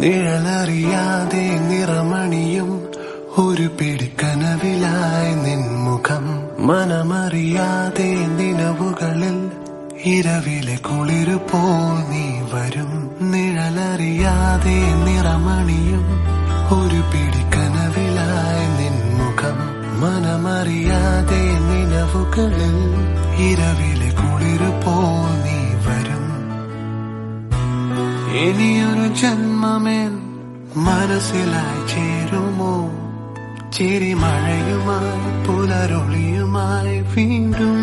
നിഴലറിയാതെ നിറമണിയും ഒരു പിടിക്കനവിലായി നിൻമുഖം. മനമറിയാതെ നിലവുകളിൽ ഇരവിലെ കുളിരുപോൽ നീ വരും. നിഴലറിയാതെ നിറമണിയും ഒരു പിടിക്കനവിലായി നിൻമുഖം. മനമറിയാതെ നിലവുകളിൽ ഇരവിലെ കുളിരുപോൽ നീ വരും. ഇനിയൊരു ജന്മമേൻ മനസ്സിലായി ചേരുമോ? ചിരിമഴയുമായി പുലരൊളിയുമായി വീണ്ടും